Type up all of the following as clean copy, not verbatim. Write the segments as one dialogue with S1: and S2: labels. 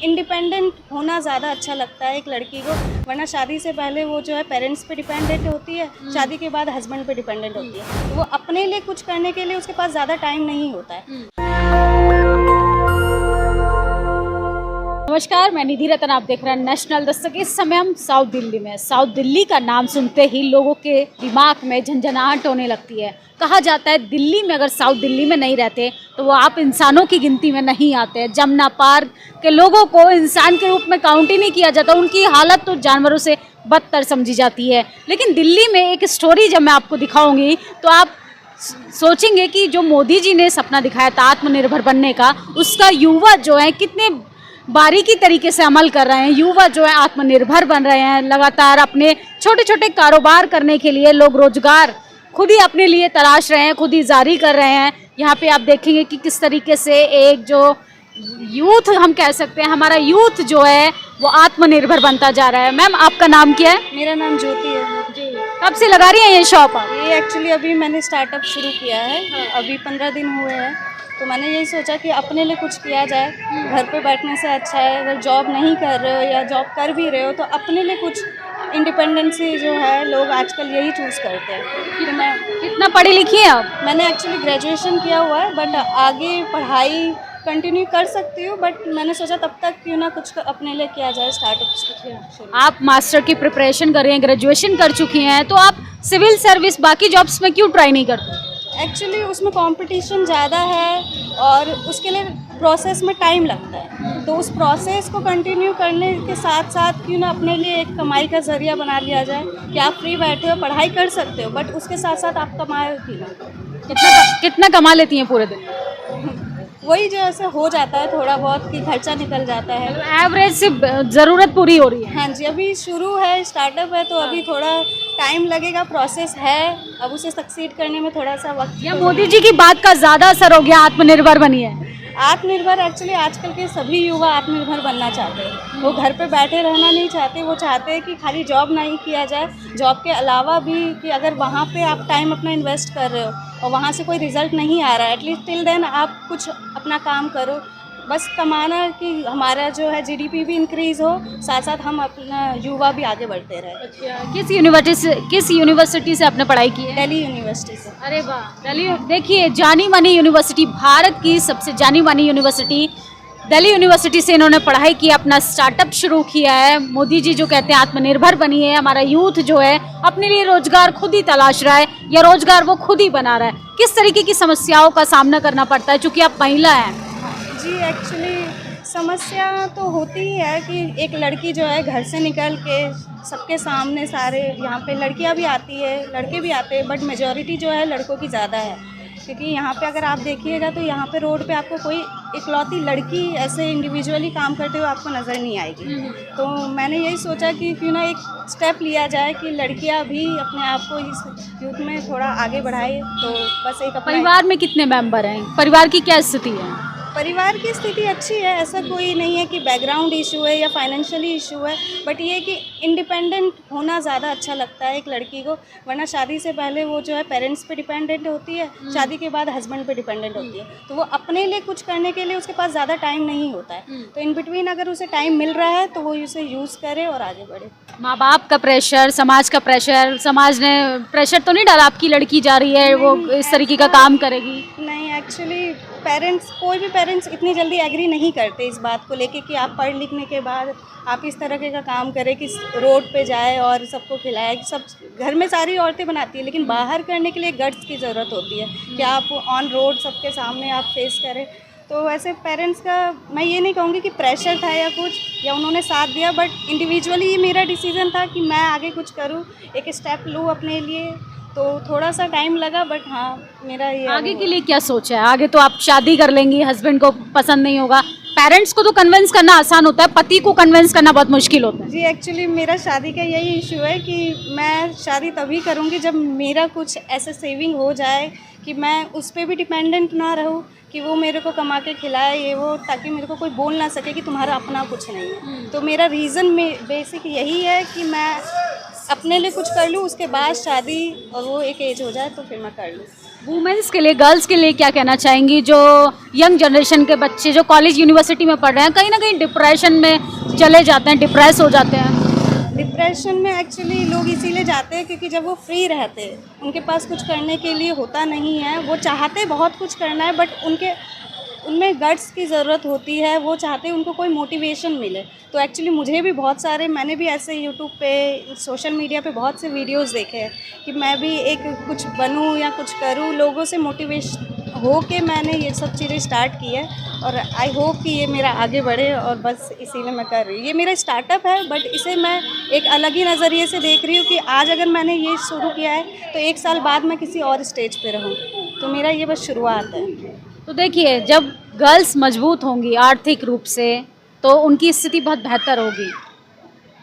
S1: Independent होना ज़्यादा अच्छा लगता है एक लड़की को, वरना शादी से पहले वो जो है पेरेंट्स पे डिपेंडेंट होती है, शादी के बाद हस्बैंड पे डिपेंडेंट होती है। तो वो अपने लिए कुछ करने के लिए उसके पास ज़्यादा टाइम नहीं होता है।
S2: नमस्कार, मैं निधि रतन, आप देख रहे हैं नेशनल दस्तक। इस समय हम साउथ दिल्ली में। साउथ दिल्ली का नाम सुनते ही लोगों के दिमाग में झंझनाहट होने लगती है। कहा जाता है दिल्ली में अगर साउथ दिल्ली में नहीं रहते तो वो आप इंसानों की गिनती में नहीं आते। जमुना पार के लोगों को इंसान के रूप में काउंट ही नहीं किया जाता, उनकी हालत तो जानवरों से बदतर समझी जाती है। लेकिन दिल्ली में एक स्टोरी जब मैं आपको दिखाऊंगी तो आप सोचेंगे कि जो मोदी जी ने सपना दिखाया था आत्मनिर्भर बनने का, उसका युवा जो है कितने बारीकी तरीके से अमल कर रहे हैं। युवा जो है आत्मनिर्भर बन रहे हैं। लगातार अपने छोटे छोटे कारोबार करने के लिए लोग रोजगार खुद ही अपने लिए तलाश रहे हैं, खुद ही जारी कर रहे हैं। यहाँ पे आप देखेंगे कि किस तरीके से एक जो यूथ हम कह सकते हैं, हमारा यूथ जो है वो आत्मनिर्भर बनता जा रहा है। मैम, आपका नाम क्या है?
S1: मेरा नाम ज्योति है जी।
S2: कब से लगा रही हैं ये शॉप आप?
S1: ये एक्चुअली अभी मैंने स्टार्टअप शुरू किया है, अभी 15 दिन हुए हैं। तो मैंने यही सोचा कि अपने लिए कुछ किया जाए, घर पे बैठने से अच्छा है। अगर जॉब नहीं कर रहे हो या जॉब कर भी रहे हो तो अपने लिए कुछ इंडिपेंडेंसी जो है, लोग आजकल यही चूज़ करते हैं। तो मैं
S2: कितना पढ़ी लिखी हैं आप?
S1: मैंने एक्चुअली ग्रेजुएशन किया हुआ है, बट आगे पढ़ाई कंटिन्यू कर सकती हूँ, बट मैंने सोचा तब तक क्यों ना कुछ अपने लिए किया जाए, स्टार्टअप।
S2: आप मास्टर की प्रिपरेशन कर रही हैं, ग्रेजुएशन कर चुकी हैं, तो आप सिविल सर्विस बाकी जॉब्स में क्यों ट्राई नहीं करते?
S1: एक्चुअली उसमें कंपटीशन ज़्यादा है और उसके लिए प्रोसेस में टाइम लगता है। तो उस प्रोसेस को कंटिन्यू करने के साथ साथ क्यों ना अपने लिए एक कमाई का ज़रिया बना लिया जाए कि आप फ्री बैठे हो, पढ़ाई कर सकते हो, बट उसके साथ साथ आप कमाए भी ना।
S2: कितना कमा लेती हैं पूरे दिन?
S1: वही जो ऐसे हो जाता है थोड़ा बहुत कि खर्चा निकल जाता है।
S2: एवरेज से ज़रूरत पूरी हो रही है?
S1: हाँ जी, अभी शुरू है, स्टार्टअप है, तो अभी थोड़ा टाइम लगेगा, प्रोसेस है, अब उसे सक्सीड करने में थोड़ा सा वक्त।
S2: या मोदी जी की बात का ज़्यादा असर हो गया, आत्मनिर्भर बनिए?
S1: आत्मनिर्भर एक्चुअली आजकल के सभी युवा आत्मनिर्भर बनना चाहते हैं। वो घर पे बैठे रहना नहीं चाहते, वो चाहते हैं कि खाली जॉब नहीं किया जाए, जॉब के अलावा भी कि अगर वहाँ पे आप टाइम अपना इन्वेस्ट कर रहे हो और वहाँ से कोई रिजल्ट नहीं आ रहा है, एटलीस्ट टिल देन आप कुछ अपना काम करो। बस कमाना कि हमारा जो है जीडीपी भी इंक्रीज़ हो, साथ साथ हम अपना युवा भी आगे बढ़ते रहे।
S2: अच्छा, किस यूनिवर्सिटी से आपने पढ़ाई की है?
S1: दिल्ली यूनिवर्सिटी से।
S2: अरे वाह, दिल्ली। देखिए, जानी मानी यूनिवर्सिटी, भारत की सबसे जानी मानी यूनिवर्सिटी दिल्ली यूनिवर्सिटी से इन्होंने पढ़ाई की, अपना स्टार्टअप शुरू किया है। मोदी जी जो कहते हैं आत्मनिर्भर बनिए, हमारा यूथ जो है अपने लिए रोजगार खुद ही तलाश रहा है या रोजगार वो खुद ही बना रहा है। किस तरीके की समस्याओं का सामना करना पड़ता है, चूँकि आप महिला हैं?
S1: जी, एक्चुअली समस्या तो होती ही है कि एक लड़की जो है घर से निकल के सबके सामने सारे, यहाँ पे लड़कियाँ भी आती है, लड़के भी आते हैं, बट मेजॉरिटी जो है लड़कों की ज़्यादा है। क्योंकि यहाँ पे अगर आप देखिएगा तो यहाँ पे रोड पे आपको कोई इकलौती लड़की ऐसे इंडिविजुअली काम करते हुए आपको नज़र नहीं आएगी। तो मैंने यही सोचा कि क्यों ना एक स्टेप लिया जाए कि लड़कियाँ भी अपने आप को इस यूथ में थोड़ा आगे बढ़ाए। तो बस एक
S2: परिवार में कितने मेंबर हैं? परिवार की क्या स्थिति है?
S1: परिवार की स्थिति अच्छी है, ऐसा कोई नहीं है कि बैकग्राउंड इशू है या फाइनेंशियली इशू है, बट ये कि इंडिपेंडेंट होना ज़्यादा अच्छा लगता है एक लड़की को, वरना शादी से पहले वो जो है पेरेंट्स पे डिपेंडेंट होती है, शादी के बाद हस्बैंड पे डिपेंडेंट होती है। तो वो अपने लिए कुछ करने के लिए उसके पास ज़्यादा टाइम नहीं होता है। तो इन बिटवीन अगर उसे टाइम मिल रहा है तो वो उसे यूज़ करे और आगे बढ़े।
S2: माँ बाप का प्रेशर, समाज का प्रेशर, समाज ने प्रेशर तो नहीं डाला आपकी लड़की जा रही है वो इस तरीके का काम करेगी?
S1: नहीं, एक्चुअली पेरेंट्स, कोई भी पेरेंट्स इतनी जल्दी एग्री नहीं करते इस बात को लेके कि आप पढ़ लिखने के बाद आप इस तरह का काम करें कि रोड पे जाए और सबको खिलाए। सब घर में सारी औरतें बनाती है, लेकिन बाहर करने के लिए गट्स की ज़रूरत होती है कि आप ऑन रोड सबके सामने आप फेस करें। तो वैसे पेरेंट्स का मैं ये नहीं कहूँगी कि प्रेशर था या कुछ, या उन्होंने साथ दिया, बट इंडिविजुअली मेरा डिसीज़न था कि मैं आगे कुछ करूँ, एक स्टेप लूँ अपने लिए। तो थोड़ा सा टाइम लगा, बट हाँ, मेरा ये
S2: आगे के लिए क्या सोचा है? आगे तो आप शादी कर लेंगी, हस्बैंड को पसंद नहीं होगा। पेरेंट्स को तो कन्विंस करना आसान होता है, पति को कन्विंस करना बहुत मुश्किल होता है।
S1: जी, एक्चुअली मेरा शादी का यही इशू है कि मैं शादी तभी करूँगी जब मेरा कुछ ऐसे सेविंग हो जाए कि मैं उस पर भी डिपेंडेंट ना रहूँ, कि वो मेरे को कमा के खिलाए ये वो, ताकि मेरे को कोई बोल ना सके कि तुम्हारा अपना कुछ नहीं है। तो मेरा रीज़न में बेसिक यही है कि मैं अपने लिए कुछ कर लूँ, उसके बाद शादी, और वो एक एज हो जाए तो फिर मैं कर लूँ।
S2: वुमेन्स के लिए, गर्ल्स के लिए क्या कहना चाहेंगी, जो यंग जनरेशन के बच्चे जो कॉलेज यूनिवर्सिटी में पढ़ रहे हैं, कहीं ना कहीं डिप्रेशन में चले जाते हैं, डिप्रेस हो जाते हैं?
S1: डिप्रेशन में एक्चुअली लोग इसीलिए जाते हैं क्योंकि जब वो फ्री रहते हैं, उनके पास कुछ करने के लिए होता नहीं है, वो चाहते बहुत कुछ करना है बट उनमें गट्स की ज़रूरत होती है, वो चाहते हैं उनको कोई मोटिवेशन मिले। तो एक्चुअली मुझे भी बहुत सारे, मैंने भी ऐसे यूट्यूब पे, सोशल मीडिया पे बहुत से वीडियोस देखे हैं कि मैं भी एक कुछ बनूं या कुछ करूं, लोगों से मोटिवेशन हो के मैंने ये सब चीज़ें स्टार्ट की है और आई होप कि ये मेरा आगे बढ़े और बस इसीलिए मैं कर रही हूँ। ये मेरा स्टार्टअप है बट इसे मैं एक अलग ही नज़रिए से देख रही हूँ कि आज अगर मैंने ये शुरू किया है तो 1 साल बाद मैं किसी और स्टेज पे रहूँ, तो मेरा ये बस शुरुआत है।
S2: तो देखिए, जब गर्ल्स मजबूत होंगी आर्थिक रूप से तो उनकी स्थिति बहुत बेहतर होगी।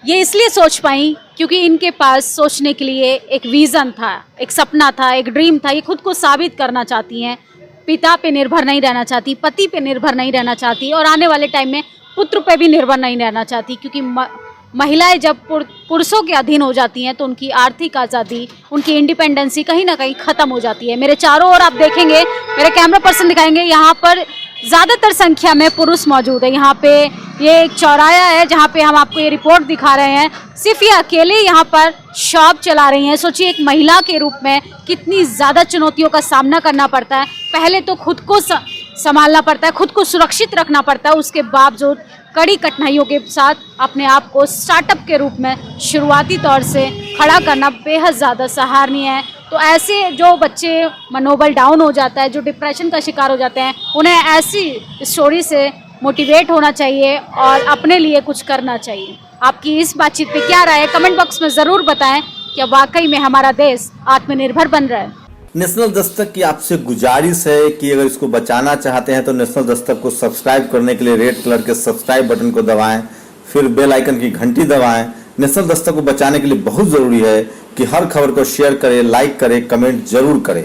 S2: ये इसलिए सोच पाई क्योंकि इनके पास सोचने के लिए एक विज़न था, एक सपना था, एक ड्रीम था। ये खुद को साबित करना चाहती हैं, पिता पे निर्भर नहीं रहना चाहती, पति पे निर्भर नहीं रहना चाहती और आने वाले टाइम में पुत्र पे भी निर्भर नहीं रहना चाहती, क्योंकि महिलाएं जब पुरुषों के अधीन हो जाती हैं तो उनकी आर्थिक आज़ादी, उनकी इंडिपेंडेंसी कहीं ना कहीं ख़त्म हो जाती है। मेरे चारों ओर आप देखेंगे, मेरे कैमरा पर्सन दिखाएंगे, यहाँ पर ज़्यादातर संख्या में पुरुष मौजूद है। यहाँ पे ये एक चौराहा है जहाँ पे हम आपको ये रिपोर्ट दिखा रहे हैं। सिर्फ ये अकेले यहाँ पर शॉप चला रही हैं। सोचिए, एक महिला के रूप में कितनी ज़्यादा चुनौतियों का सामना करना पड़ता है। पहले तो खुद को संभालना पड़ता है, खुद को सुरक्षित रखना पड़ता है, उसके बावजूद कड़ी कठिनाइयों के साथ अपने आप को स्टार्टअप के रूप में शुरुआती तौर से खड़ा करना बेहद ज़्यादा सराहनीय है। तो ऐसे जो बच्चे मनोबल डाउन हो जाता है, जो डिप्रेशन का शिकार हो जाते हैं, उन्हें ऐसी स्टोरी से मोटिवेट होना चाहिए और अपने लिए कुछ करना चाहिए। आपकी इस बातचीत पे क्या राय है, कमेंट बॉक्स में ज़रूर बताएं कि वाकई में हमारा देश आत्मनिर्भर बन रहा है।
S3: नेशनल दस्तक की आपसे गुजारिश है कि अगर इसको बचाना चाहते हैं तो नेशनल दस्तक को सब्सक्राइब करने के लिए रेड कलर के सब्सक्राइब बटन को दबाएं, फिर बेल आइकन की घंटी दबाएं। नेशनल दस्तक को बचाने के लिए बहुत जरूरी है कि हर खबर को शेयर करें, लाइक करें, कमेंट जरूर करें।